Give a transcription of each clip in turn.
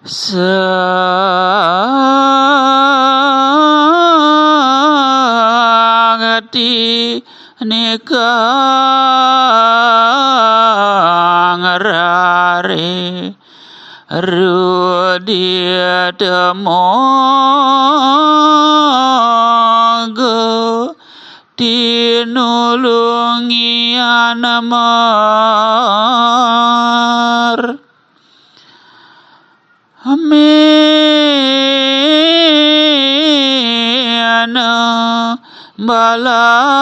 Sakti nikang rare rudia temoga tinulungi anamar amena balania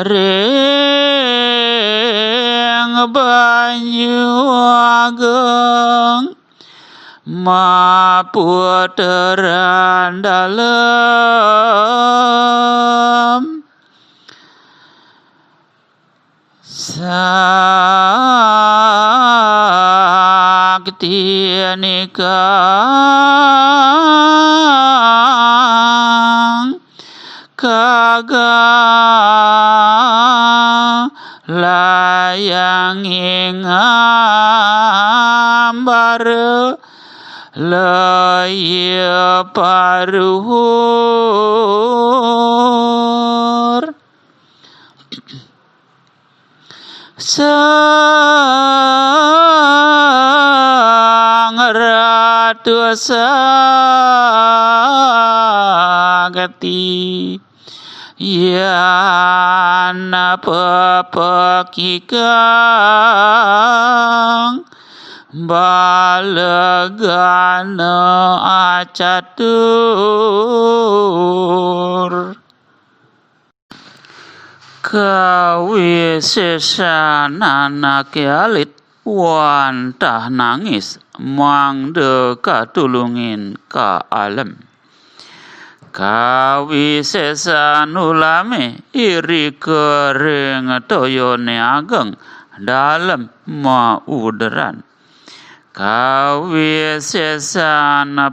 reng banyu ageng maputeran dalem sakti nikang layang ngambar laya paruhur sang ratu sakti yana pepekikang balegana acatur kawisesanana kealit wantah nangis mangde katulungin ka alam kawisesan ulame iri kering toyone ageng dalam mauderan kawisesan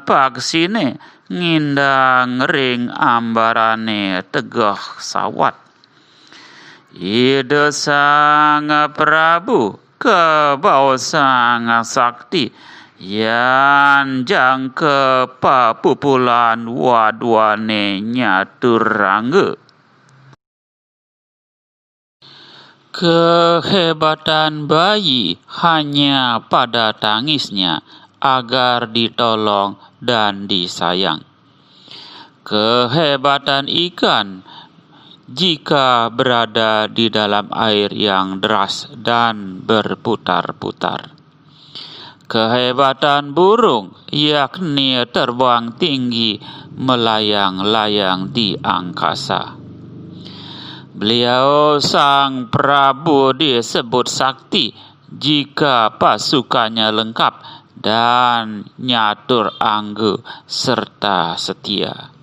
paksine ngindang ring ambarane tegah sawat ide sang Prabu kebau sang sakti yan jang ke papupulan wadwane nyaturangge kehebatan bayi hanya pada tangisnya agar ditolong dan disayang. Kehebatan ikan jika berada di dalam air yang deras dan berputar-putar. Kehebatan burung yakni terbang tinggi melayang-layang di angkasa. Beliau sang Prabu disebut sakti jika pasukannya lengkap dan nyatur angge serta setia.